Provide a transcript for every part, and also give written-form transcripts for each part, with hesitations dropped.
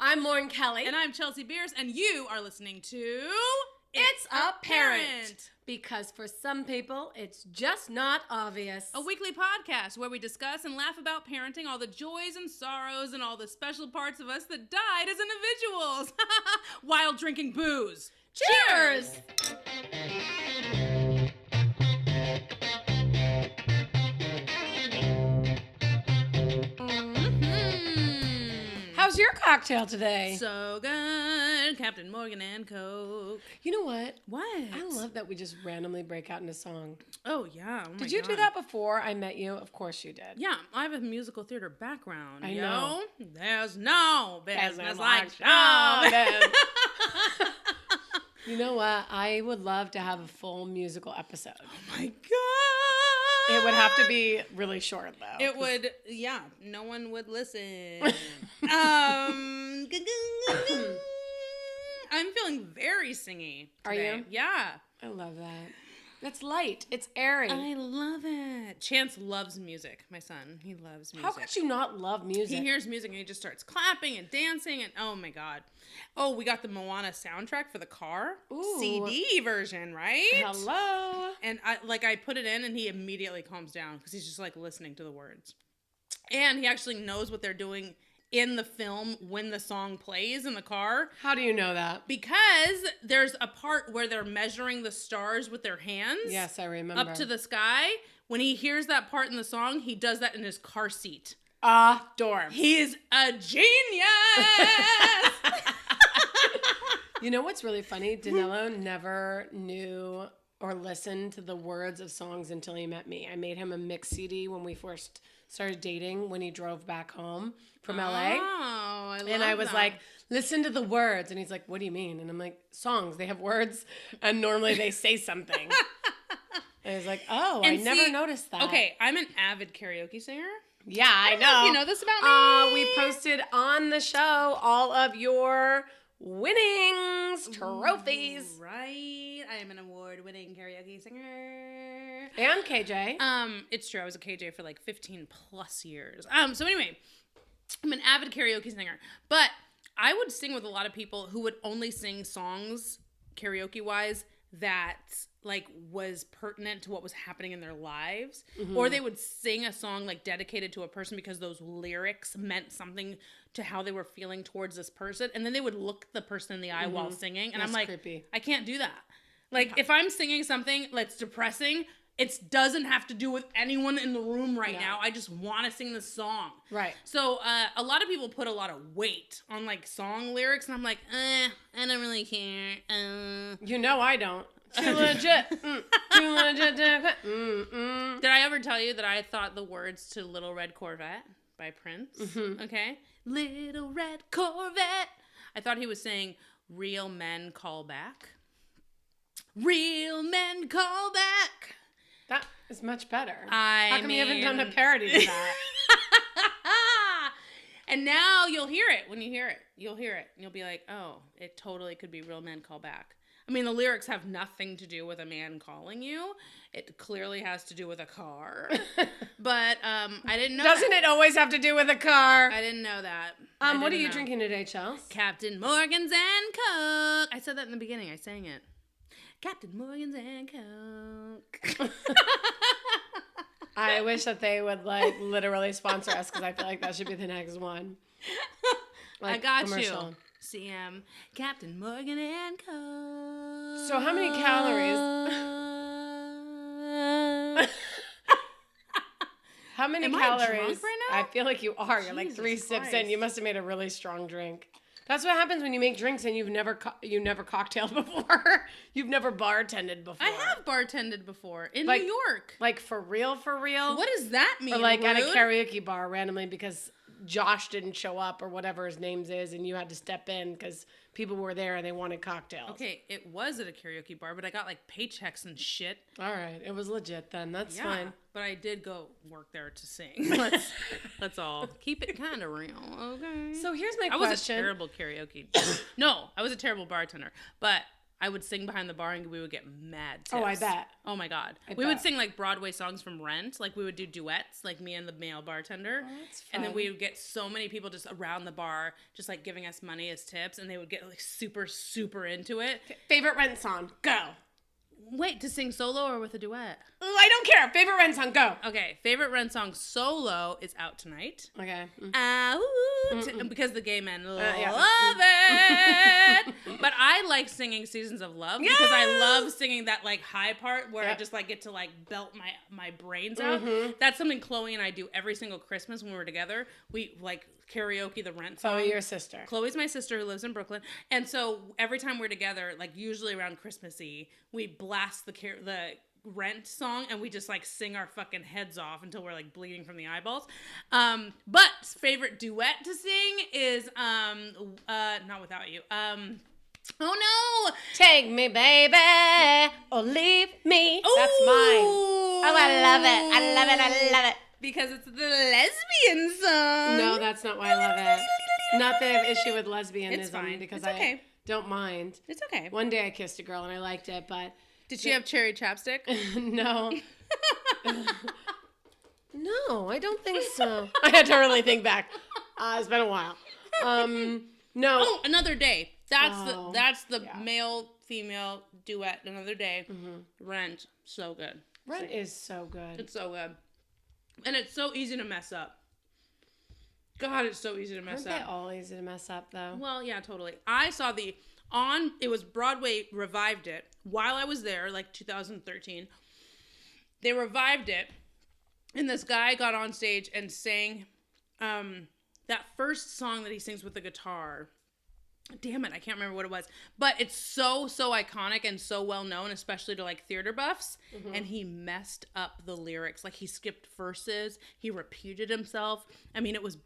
I'm Lauren Kelly. And I'm Chelsea Beers, and you are listening to... It's ApPARENT. Because for some people, it's just not obvious. A weekly podcast where we discuss and laugh about parenting, all the joys and sorrows, and all the special parts of us that died as individuals while drinking booze. Cheers! How's your cocktail today? So good. Captain Morgan and Coke. You know what? What? I love that we just randomly break out into song. Oh, yeah. Oh, did you do that before I met you? Of course you did. Yeah, I have a musical theater background. I know. There's no business like show. You know what? I would love to have a full musical episode. Oh my God. It would have to be really short, though. It would, yeah. No one would listen. I'm feeling very singy today. Are you? Yeah. I love that. It's light. It's airy. I love it. Chance loves music. My son, he loves music. How could you not love music? He hears music and he just starts clapping and dancing and oh my God. Oh, we got the Moana soundtrack for the car. Ooh. CD version, right? Hello. And I put it in and he immediately calms down because he's just like listening to the words. And he actually knows what they're doing in the film when the song plays in the car. How do you know that? Because there's a part where they're measuring the stars with their hands. Yes, I remember. Up to the sky. When he hears that part in the song, he does that in his car seat. Dorm. He's a genius! You know what's really funny? Danilo never knew or listened to the words of songs until he met me. I made him a mix CD when we first started dating when he drove back home from LA. Oh, I love And I was that. like, listen to the words. And he's like, what do you mean? And I'm like, songs, they have words. And normally they say something. And he's like, oh, I never noticed that. Okay, I'm an avid karaoke singer. Yeah, I know. don't know if you know this about me. We posted on the show all of your winnings, trophies. Right. I am an award-winning karaoke singer. And KJ. It's true. I was a KJ for like 15 plus years. So anyway, I'm an avid karaoke singer, but I would sing with a lot of people who would only sing songs karaoke-wise that like was pertinent to what was happening in their lives, or they would sing a song like dedicated to a person because those lyrics meant something to how they were feeling towards this person, and then they would look the person in the eye while singing, and That's I'm like, creepy. I can't do that. Like if I'm singing something that's depressing, it doesn't have to do with anyone in the room right now. I just want to sing the song. Right. So a lot of people put a lot of weight on like song lyrics, and I'm like, I don't really care. You know I don't. Too legit. Too legit. Did I ever tell you that I thought the words to Little Red Corvette by Prince? Okay. Little Red Corvette. I thought he was saying, real men call back. Real men call back. That is much better. How come you haven't done a parody to that? And now you'll hear it when you hear it. You'll hear it. And you'll be like, oh, it totally could be real men call back. I mean, the lyrics have nothing to do with a man calling you. It clearly has to do with a car. But I didn't know Doesn't it always have to do with a car? I didn't know that. What are you drinking today, Chels? Captain Morgan's and Coke. I said that in the beginning. I sang it. Captain Morgan's and Coke. I wish that they would like literally sponsor us because I feel like that should be the next one. I got commercial. you. CM Captain Morgan and Coke. So how many calories? How many Am calories? I drunk right now? I feel like you are. You're like 3 Jesus sips in. Christ. You must have made a really strong drink. That's what happens when you make drinks and you've never cocktailed before. You've never bartended before. I have bartended before in Like- New York. Like for real, for real? What does that mean? Or like at a Rude? karaoke bar randomly because Josh didn't show up or whatever his name is and you had to step in because people were there and they wanted cocktails. Okay, it was at a karaoke bar, but I got like paychecks and shit. All right. It was legit then. That's Yeah, fine. but I did go work there to sing. Let's all keep it kind of real, okay? So here's my I was a question. terrible karaoke. No, I was a terrible bartender, but I would sing behind the bar and we would get mad tips. Oh, I bet. Oh my God. I we would bet. sing like Broadway songs from Rent. Like we would do duets, like me and the male bartender. Oh, that's and then fun. we would get so many people just around the bar, just like giving us money as tips. And they would get like super, super into it. Favorite Rent song? Go. Wait, to sing solo or with a duet? Ooh, I don't care. Favorite Rent song? Go. Okay, favorite Rent song solo is Out Tonight. Okay. Because the gay men love yeah. it. But I like singing Seasons of Love because I love singing that like high part where I just like get to like belt my brains out. That's something Chloe and I do every single Christmas when we're together. We like karaoke the Rent song. Chloe, your sister. Chloe's my sister who lives in Brooklyn. And so every time we're together, like usually around Christmassy, we blast the Rent song and we just like sing our fucking heads off until we're like bleeding from the eyeballs. But favorite duet to sing is Not Without You. Oh no! Take me, baby, or leave me. Ooh. That's mine. Oh, I love it. I love it. I love it. Because it's the lesbian song. No, that's not why I love it. Not that I have issue with lesbianism. It's fine. Because It's okay. I don't mind. It's okay. One day I kissed a girl and I liked it, but Did she have cherry chapstick? no. No, I don't think so. I had to really think back. It's been a while. No. Oh, Another Day. That's the yeah. male female duet. Another Day. Rent. So good. Rent is so good. It's so good. And it's so easy to mess up. God, it's so easy to mess Aren't they up. all easy to mess up, though? Well, yeah, totally. I saw it was Broadway revived it while I was there, like 2013. They revived it, and this guy got on stage and sang that first song that he sings with the guitar. Damn it, I can't remember what it was. But it's so iconic and so well known, especially to like theater buffs. And he messed up the lyrics. Like he skipped verses. He repeated himself. I mean, it was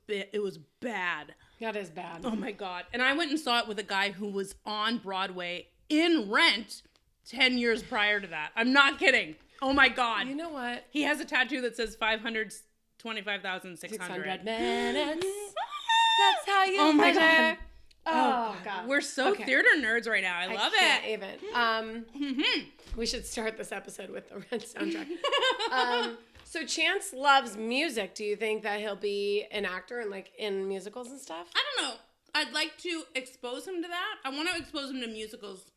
bad. That is bad. Oh my God. And I went and saw it with a guy who was on Broadway in Rent 10 years prior to that. I'm not kidding. Oh my God. You know what? He has a tattoo that says 525,600. 600 minutes. That's how you Oh my measure. God. Oh, God. We're so Okay. theater nerds right now. I love can't it. even. We should start this episode with the Rent soundtrack. So Chance loves music. Do you think that he'll be an actor in musicals and stuff? I don't know. I'd like to expose him to that. I want to expose him to musicals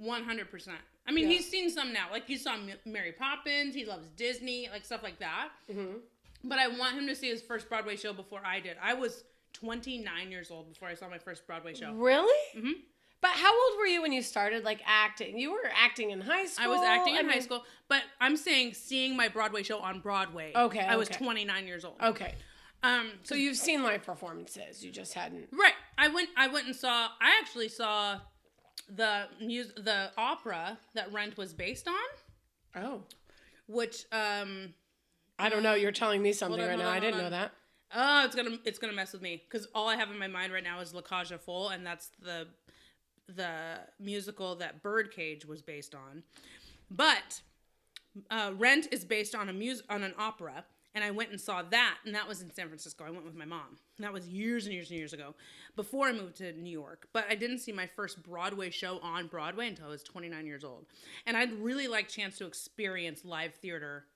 100%. I mean, he's seen some now. Like, he saw Mary Poppins. He loves Disney, like stuff like that. But I want him to see his first Broadway show before I did. I was 29 years old before I saw my first Broadway show. Really? But how old were you when you started acting? You were acting in high school. I was acting in high school, but I'm saying seeing my Broadway show on Broadway. Okay. I was 29 years old. Okay. So you've seen live performances. You just hadn't. Right. I went and saw. I actually saw the opera that Rent was based on. Oh. Which I don't know. You're telling me something right now. I didn't know that. Oh, it's gonna mess with me because all I have in my mind right now is La Cage aux Folles, and that's the musical that Birdcage was based on. But Rent is based on an opera, and I went and saw that, and that was in San Francisco. I went with my mom. And that was years and years and years ago, before I moved to New York. But I didn't see my first Broadway show on Broadway until I was 29 years old, and I'd really like chance to experience live theater.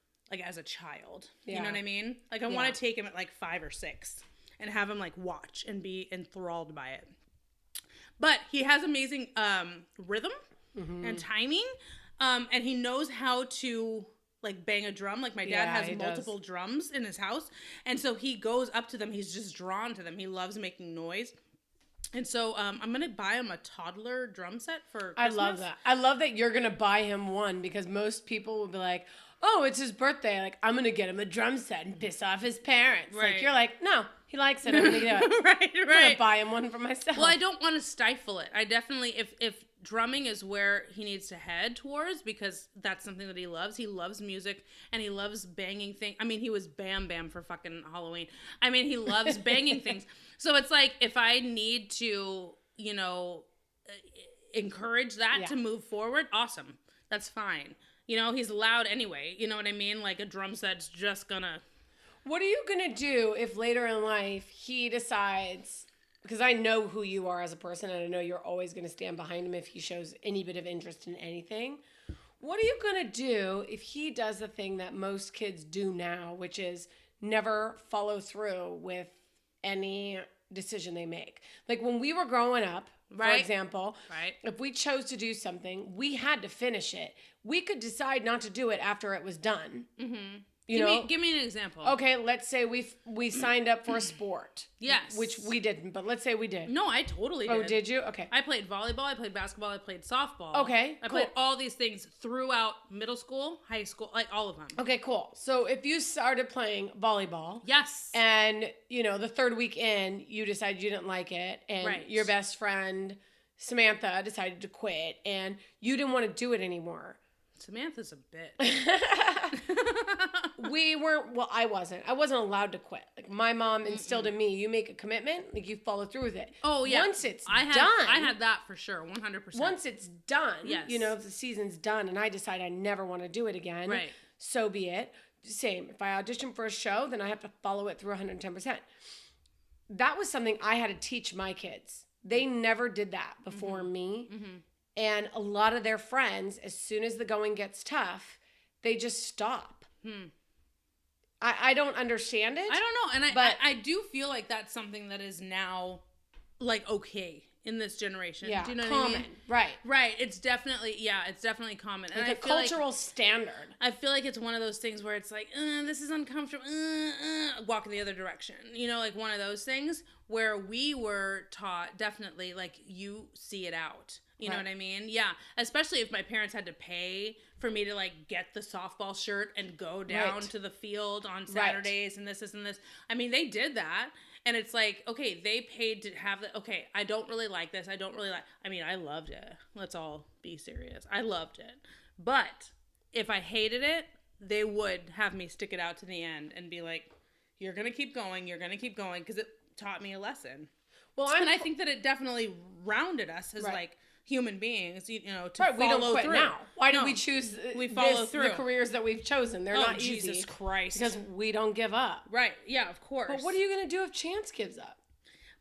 As a child, you know what I mean? I want to take him at 5 or 6 and have him watch and be enthralled by it. But he has amazing rhythm and timing, and he knows how to bang a drum. My dad has multiple drums in his house, and so he goes up to them. He's just drawn to them. He loves making noise. And so I'm going to buy him a toddler drum set for Christmas. I love that. I love that you're going to buy him one because most people will be like, oh, it's his birthday. I'm going to get him a drum set and piss off his parents. Right. You're like, no, he likes it. I'm going to do it. Right. I'm going to buy him one for myself. Well, I don't want to stifle it. I definitely, if drumming is where he needs to head towards, because that's something that he loves. He loves music, and he loves banging things. I mean, he was Bam Bam for fucking Halloween. I mean, he loves banging things. So it's if I need to, encourage that to move forward, awesome. That's fine. He's loud anyway. You know what I mean? A drum set's just gonna... What are you going to do if later in life he decides, because I know who you are as a person, and I know you're always going to stand behind him if he shows any bit of interest in anything. What are you going to do if he does the thing that most kids do now, which is never follow through with any decision they make? Like when we were growing up, for example, if we chose to do something, we had to finish it. We could decide not to do it after it was done. Mm-hmm. Give me an example. Okay, let's say we signed up for a sport. Yes. Which we didn't, but let's say we did. No, I totally did. Oh, did you? Okay. I played volleyball, I played basketball, I played softball. Okay, I played all these things throughout middle school, high school, like all of them. Okay, cool. So if you started playing volleyball. Yes. And, the third week in, you decided you didn't like it, and your best friend, Samantha, decided to quit, and you didn't want to do it anymore. Samantha's a bitch. I wasn't allowed to quit. Like my mom instilled in me, you make a commitment, like you follow through with it. Oh yeah. Once it's done. I had that for sure, 100%. Once it's done, yes. If the season's done and I decide I never want to do it again, so be it. Same. If I audition for a show, then I have to follow it through 110%. That was something I had to teach my kids. They never did that before me. Mm-hmm. And a lot of their friends, as soon as the going gets tough, they just stop. I don't understand it. I don't know. And I do feel like that's something that is now, like, okay in this generation. Yeah, do you know common. What I mean? Right. Right. It's definitely common. Like and a cultural standard. I feel like it's one of those things where it's like, this is uncomfortable, walk in the other direction. Like one of those things where we were taught, definitely, like, you see it out. You know what I mean? Yeah. Especially if my parents had to pay for me to, like, get the softball shirt and go down to the field on Saturdays and this. I mean, they did that. And it's like, okay, they paid to have it. Okay, I don't really like this. I mean, I loved it. Let's all be serious. I loved it. But if I hated it, they would have me stick it out to the end and be like, you're going to keep going. You're going to keep going, because it taught me a lesson. Well, and I think that it definitely rounded us as, like, human beings, to follow we don't quit through. Now. Why do we choose we follow through the careers that we've chosen? They're not Jesus easy. Christ. Because we don't give up. Right. Yeah, of course. But what are you going to do if Chance gives up?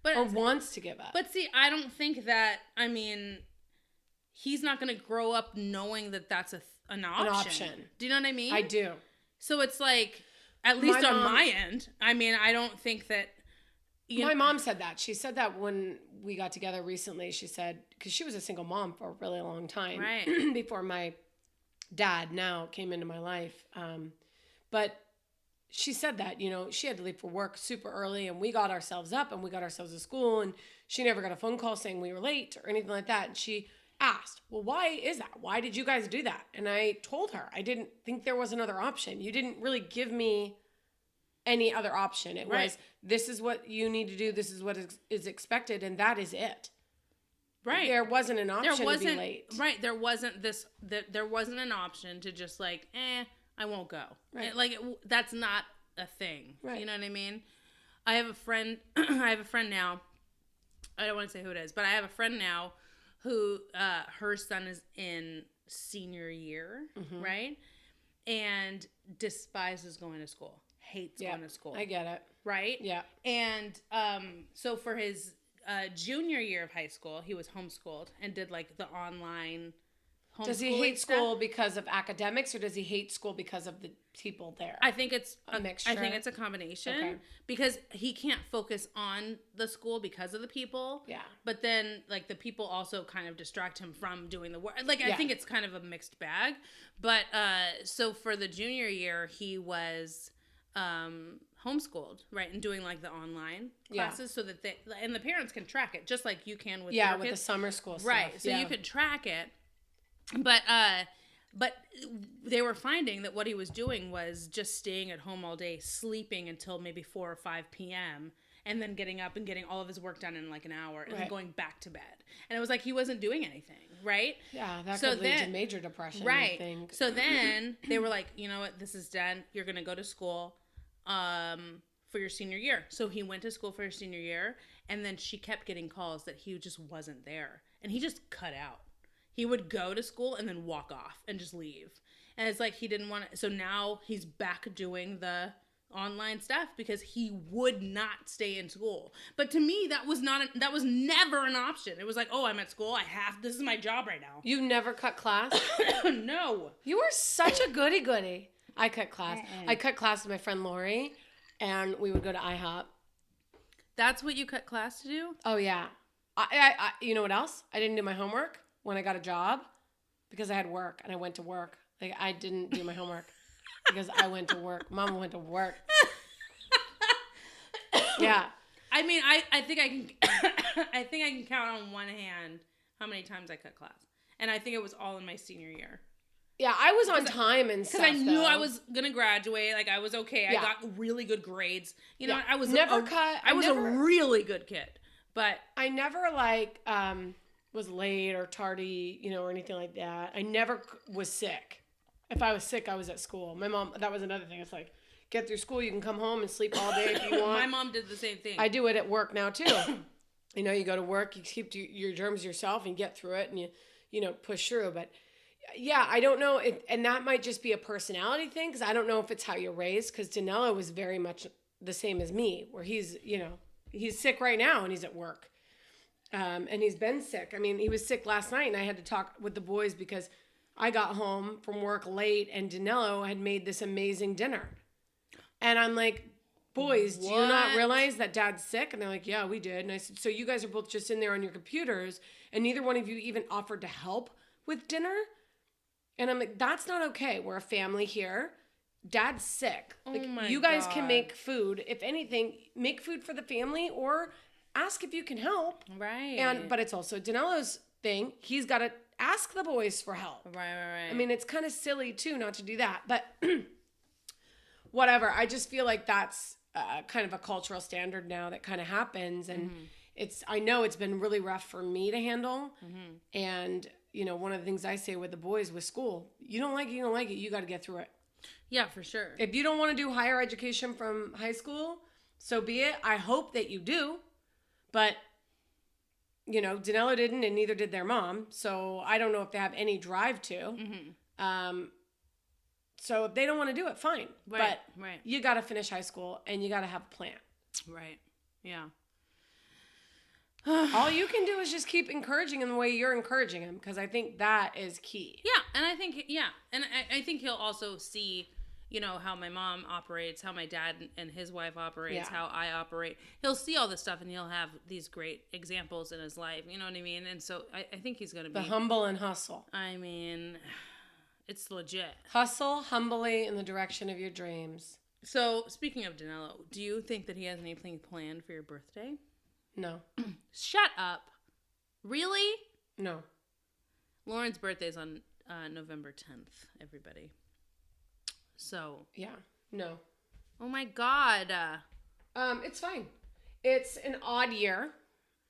Or wants to give up? But see, I don't think that, I mean, he's not going to grow up knowing that that's an option. Do you know what I mean? I do. So it's like, at least on my end, I mean, I don't think that... My mom said that. She said that when we got together recently. She said, because she was a single mom for a really long time. Right. Before my dad now came into my life. But she said that, she had to leave for work super early, and we got ourselves up and we got ourselves to school, and she never got a phone call saying we were late or anything like that. And she asked, well, why is that? Why did you guys do that? And I told her, I didn't think there was another option. You didn't really give me any other option. It was, this is what you need to do. This is what is expected. And that is it. Right. There wasn't an option to be late. Right. There wasn't there wasn't an option to just like, I won't go. Right. That's not a thing. Right. You know what I mean? I have a friend now. I don't want to say who it is, but I have a friend now who, her son is in senior year. Mm-hmm. Right. And despises going to school. Hates going to school. I get it. Right? Yeah. And so for his junior year of high school, he was homeschooled and did like the online homeschooling. Does he hate school because of academics, or does he hate school because of the people there? I think it's a mixture. I think it's a combination because he can't focus on the school because of the people. Yeah. But then like the people also kind of distract him from doing the work. Like I think it's kind of a mixed bag. But so for the junior year, he was homeschooled, right, and doing like the online classes so that and the parents can track it just like you can with your kids. The summer school stuff. Right. So you could track it. But they were finding that what he was doing was just staying at home all day, sleeping until maybe 4 or 5 p.m. and then getting up and getting all of his work done in like an hour and then going back to bed. And it was like he wasn't doing anything, right? Yeah, that could lead to major depression, right. I think. So then they were like, you know what, this is done. You're going to go to school for your senior year. So he went to school for his senior year, and then she kept getting calls that he just wasn't there. And he just cut out. He would go to school and then walk off and just leave. And it's like he didn't want to. So now he's back doing the online stuff because he would not stay in school. But to me, that was never an option. It was like, oh, I'm at school. This is my job right now. You never cut class? No. You were such a goody-goody. I cut class. I cut class with my friend Lori, and we would go to IHOP. That's what you cut class to do? Oh, yeah. I you know what else? I didn't do my homework when I got a job because I had work, and I went to work. Like, I didn't do my homework because I went to work. Mama went to work. Yeah. I mean, I think I can I think I can count on one hand how many times I cut class. And I think it was all in my senior year. Yeah, I was on time and stuff. Because I knew I was gonna graduate. Like, I was okay. I got really good grades. You know, I was a really good kid. But I never was late or tardy, you know, or anything like that. I never was sick. If I was sick, I was at school. My mom, that was another thing. It's like, get through school, you can come home and sleep all day if you want. My mom did the same thing. I do it at work now too. You know, you go to work, you keep your germs yourself and get through it, and you know, push through. But yeah, I don't know, and that might just be a personality thing, because I don't know if it's how you're raised, because Danilo was very much the same as me, where he's, you know, he's sick right now and he's at work. And he's been sick. I mean, he was sick last night, and I had to talk with the boys because I got home from work late and Danilo had made this amazing dinner. And I'm like, boys, do you not realize that Dad's sick? And they're like, yeah, we did. And I said, so you guys are both just in there on your computers and neither one of you even offered to help with dinner? And I'm like, that's not okay. We're a family here. Dad's sick. Like, you guys can make food. If anything, make food for the family or ask if you can help. Right. But it's also Danilo's thing. He's got to ask the boys for help. Right. I mean, it's kind of silly too not to do that. But whatever. I just feel like that's kind of a cultural standard now that kind of happens. And I know it's been really rough for me to handle. And, you know, one of the things I say with the boys with school, you don't like it, you got to get through it. Yeah, for sure. If you don't want to do higher education from high school, so be it. I hope that you do. But, you know, Danilo didn't and neither did their mom. So I don't know if they have any drive to. So if they don't want to do it, fine. Right, but you got to finish high school and you got to have a plan. Right. Yeah. All you can do is just keep encouraging him the way you're encouraging him, because I think that is key. Yeah, and I think, and I think he'll also see, you know, how my mom operates, how my dad and his wife operates, how I operate. He'll see all this stuff and he'll have these great examples in his life. You know what I mean? And so I think he's going to be... The humble and hustle. I mean, it's legit. Hustle humbly in the direction of your dreams. So, speaking of Danilo, do you think that he has anything planned for your birthday? No. Shut up. Really? No. Lauren's birthday is on November 10th, everybody. So. Yeah. No. Oh my God. It's fine. It's an odd year.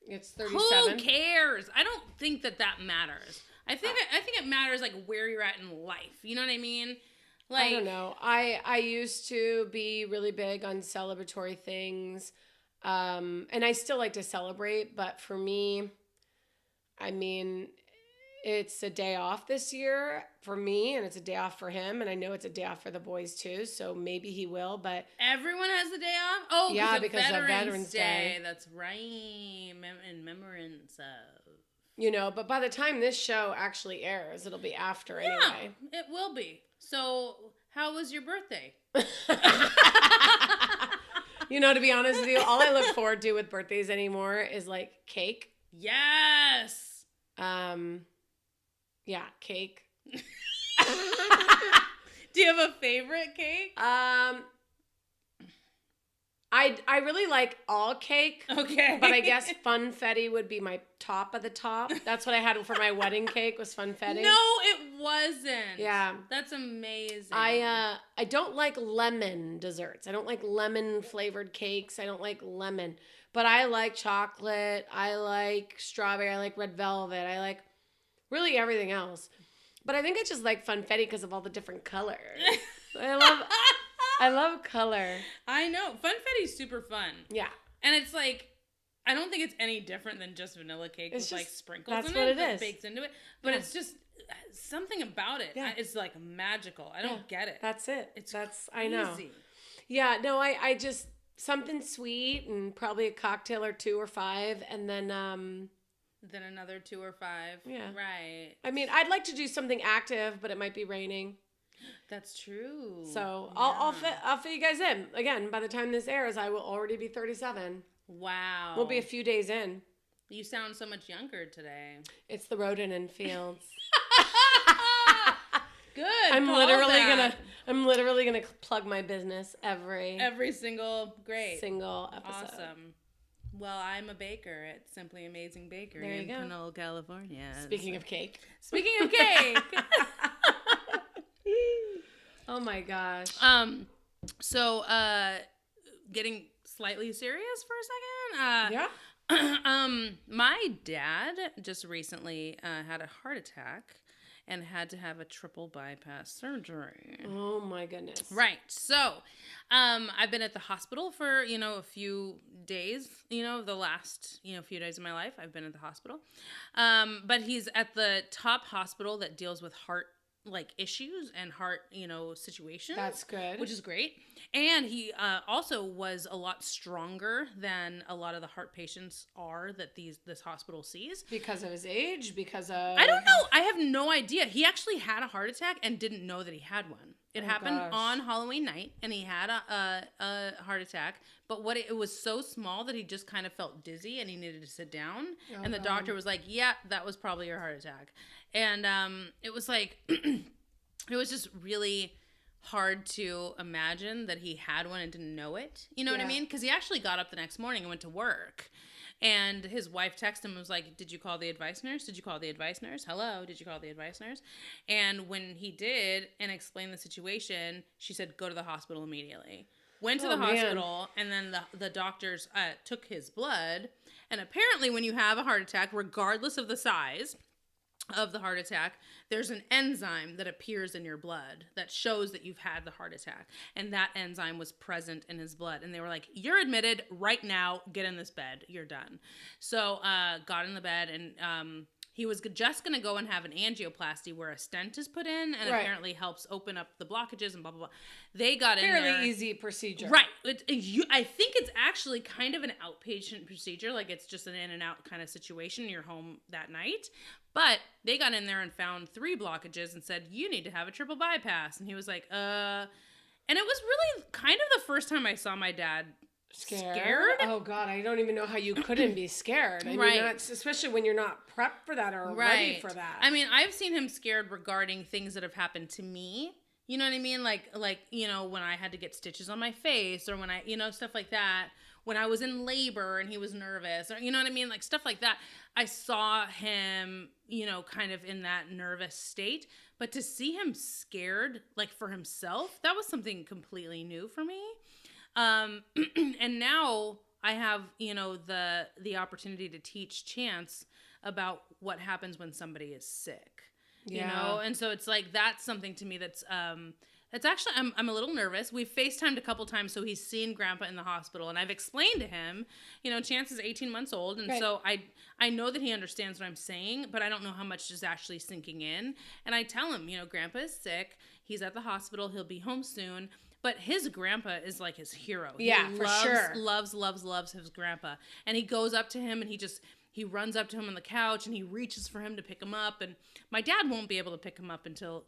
It's 37. Who cares? I don't think that matters. I think it matters like where you're at in life. You know what I mean? Like, I don't know. I used to be really big on celebratory things. And I still like to celebrate, but for me, I mean, it's a day off this year for me, and it's a day off for him, and I know it's a day off for the boys too, so maybe he will, but... Everyone has the day off? Oh, yeah, because of Veterans Day. That's right. In remembrance of... You know, but by the time this show actually airs, it'll be after anyway. Yeah, it will be. So, how was your birthday? You know, to be honest with you, all I look forward to with birthdays anymore is like cake. Yes. Yeah, cake. Do you have a favorite cake? I really like all cake. Okay. But I guess funfetti would be my top of the top. That's what I had for my wedding cake was funfetti. No, it wasn't. Yeah. That's amazing. I don't like lemon desserts. I don't like lemon flavored cakes. I don't like lemon. But I like chocolate. I like strawberry. I like red velvet. I like really everything else. But I think I just like funfetti because of all the different colors. I love color. I know. Funfetti's super fun. Yeah. And it's like, I don't think it's any different than just vanilla cake with like sprinkles in it. That's what it is. Baked into it. But it's just something about it. Yeah. It's like magical. I don't get it. That's it. It's crazy. I know. Yeah, no, I just something sweet and probably a cocktail or 2 or 5, and then Then another 2 or 5. Yeah. Right. I mean, I'd like to do something active, but it might be raining. That's true. So Yeah. I'll fit you guys in. Again, by the time this airs, I will already be 37. Wow. We'll be a few days in. You sound so much younger today. It's the rodent and fields. Good. I'm literally gonna plug my business every single single episode. Awesome. Well, I'm a baker at Simply Amazing Bakery in Pinole, California. Speaking of cake. Oh my gosh. So getting slightly serious for a second. My dad just recently had a heart attack and had to have a triple bypass surgery. Oh my goodness. Right. So, I've been at the hospital for, a few days, the last, few days of my life, I've been at the hospital. But he's at the top hospital that deals with heart issues and heart, situations. That's good. Which is great. And he also was a lot stronger than a lot of the heart patients are that this hospital sees. Because of his age? Because of... I don't know. I have no idea. He actually had a heart attack and didn't know that he had one. It happened on Halloween night, and he had a heart attack. But it was so small that he just kind of felt dizzy, and he needed to sit down. And the doctor was like, "Yeah, that was probably your heart attack." And it was like, it was just really hard to imagine that he had one and didn't know it. You know what I mean? Because he actually got up the next morning and went to work. And his wife texted him and was like, "Did you call the advice nurse? Did you call the advice nurse? Hello, did you call the advice nurse?" And when he did and explained the situation, she said, "Go to the hospital immediately." Went to the hospital, and then the doctors took his blood. And apparently when you have a heart attack, regardless of the size of the heart attack, there's an enzyme that appears in your blood that shows that you've had the heart attack, and that enzyme was present in his blood, and they were like, "You're admitted right now, get in this bed, you're done." So got in the bed, and he was just going to go and have an angioplasty where a stent is put in and apparently helps open up the blockages and blah, blah, blah. They got in there. Fairly easy procedure. Right. I think it's actually kind of an outpatient procedure. Like, it's just an in and out kind of situation. You're home that night. But they got in there and found 3 blockages and said, "You need to have a triple bypass." And he was like, And it was really kind of the first time I saw my dad scared. Oh God, I don't even know how you couldn't be scared. I mean, especially when you're not prepped for that or ready for that. I mean, I've seen him scared regarding things that have happened to me. You know what I mean? Like when I had to get stitches on my face, or when I, stuff like that. When I was in labor and he was nervous, or you know what I mean? Like stuff like that. I saw him, kind of in that nervous state. But to see him scared, like for himself, that was something completely new for me. And now I have, the opportunity to teach Chance about what happens when somebody is sick, and so it's like, that's something to me that's actually, I'm a little nervous. We've FaceTimed a couple times, so he's seen Grandpa in the hospital, and I've explained to him, Chance is 18 months old, and so I know that he understands what I'm saying, but I don't know how much is actually sinking in. And I tell him, Grandpa is sick. He's at the hospital. He'll be home soon. But his grandpa is like his hero. For sure. Loves his grandpa. And he goes up to him, and he runs up to him on the couch, and he reaches for him to pick him up. And my dad won't be able to pick him up until,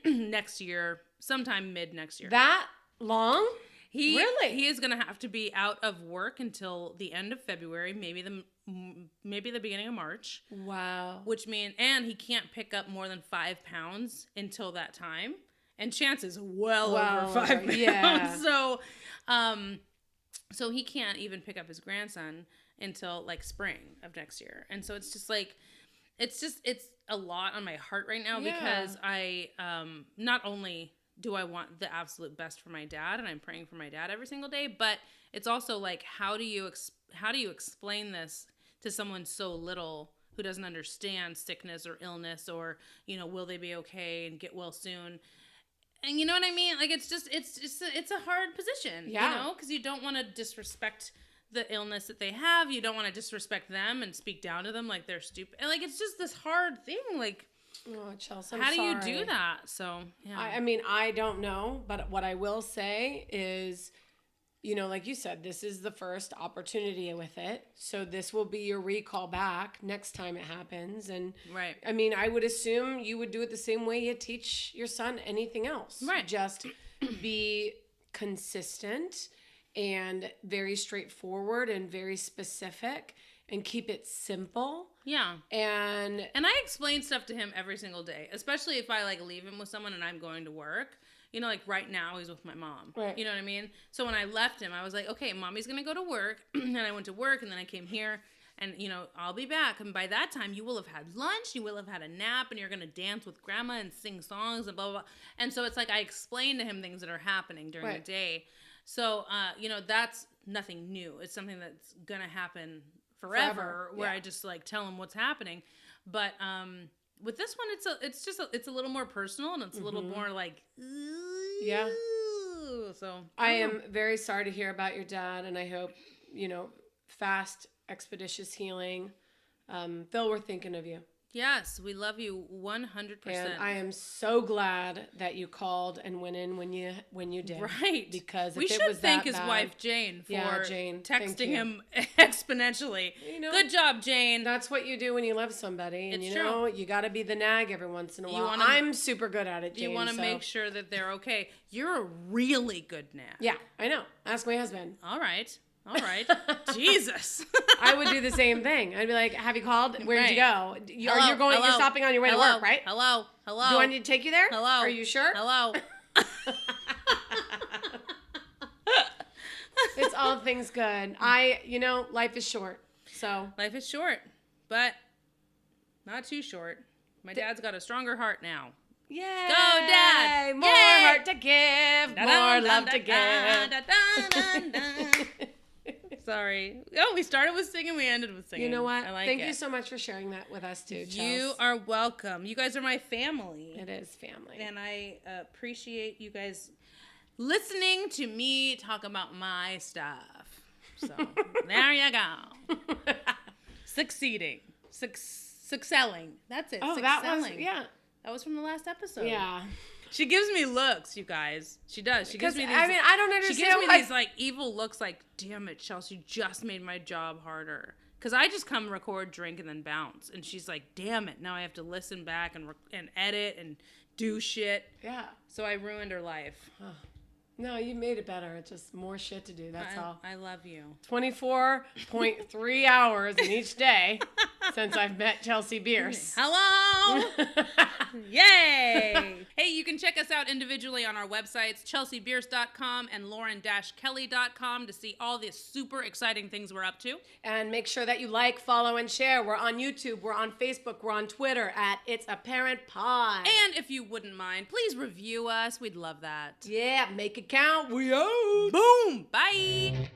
next year, sometime mid next year. That long? Really? He is going to have to be out of work until the end of February, maybe the beginning of March. Wow. Which means, and he can't pick up more than 5 pounds until that time. And Chance is well over 5 pounds. Yeah. So he can't even pick up his grandson until spring of next year. And so it's just it's a lot on my heart right now, because I, not only do I want the absolute best for my dad, and I'm praying for my dad every single day, but it's also how do you explain this to someone so little who doesn't understand sickness or illness, or, will they be okay and get well soon? And you know what I mean? It's a hard position, because you don't want to disrespect the illness that they have. You don't want to disrespect them and speak down to them like they're stupid. And it's just this hard thing. Oh, Chelsea, I'm How do you sorry. do that? So, yeah. I mean, I don't know, but what I will say is, you know, like you said, this is the first opportunity with it. So this will be your recall back next time it happens. And Right. I mean, I would assume you would do it the same way you teach your son anything else. Right. Just be consistent and very straightforward and very specific and keep it simple. Yeah. And I explain stuff to him every single day, especially if I like leave him with someone and I'm going to work. You know, like right now he's with my mom. Right. You know what I mean? So when I left him, I was like, okay, mommy's going to go to work. And I went to work and then I came here and, you know, I'll be back. And by that time you will have had lunch, you will have had a nap, and you're going to dance with grandma and sing songs and blah, blah, blah. And so it's like I explain to him things that are happening during the day. So, you know, that's nothing new. It's something that's going to happen forever. Where I just like tell him what's happening. But, with this one, it's a little more personal, and it's a little more like, yeah. So I am very sorry to hear about your dad, and I hope, you know, fast, expeditious healing. Phil, we're thinking of you. Yes, we love you 100%. And I am so glad that you called and went in when you did. Right. Because we if should it was thank that his bad, wife Jane for Jane, thank texting you. him exponentially. You know, good job, Jane. That's what you do when you love somebody, and It's you know you got to be the nag every once in a while. I'm super good at it, Jane. You want to make sure that they're okay. You're a really good nag. Yeah, I know. Ask my husband. All right. Jesus. I would do the same thing. I'd be like, "Have you called? Where did you go? You're stopping on your way to work, right? Hello. Do I need to take you there? Hello. Are you sure? Hello. It's all things good. Life is short. So Life is short, but not too short. My dad's got a stronger heart now. yay! Go, Dad! More Yay! heart to give, more love to give. Sorry. Oh, we started with singing, we ended with singing. You know what? I like Thank it. you so much for sharing that with us too, Chels. You are welcome. You guys are my family. It is family. And I appreciate you guys listening to me talk about my stuff. So, there you go. Succeeding. Succelling. That's it. Oh, Succelling. that was, yeah. That was from the last episode. Yeah. She gives me looks, you guys. She does. She gives me these. I mean, I don't understand. She gives me these like evil looks. Like, damn it, Chelsea, you just made my job harder. Because I just come record, drink, and then bounce. And she's like, damn it, now I have to listen back and edit and do shit. Yeah. So I ruined her life. Oh. No, you made it better. It's just more shit to do. That's all. I love you. 24.3 hours in each day since I've met Chelsea Bierce. Hello! Yay! Hey, you can check us out individually on our websites, chelseabierce.com and lauren-kelly.com, to see all the super exciting things we're up to. And make sure that you like, follow, and share. We're on YouTube. We're on Facebook. We're on Twitter at It's Apparent Pod. And if you wouldn't mind, please review us. We'd love that. Yeah, make it count. We out. Boom! Bye!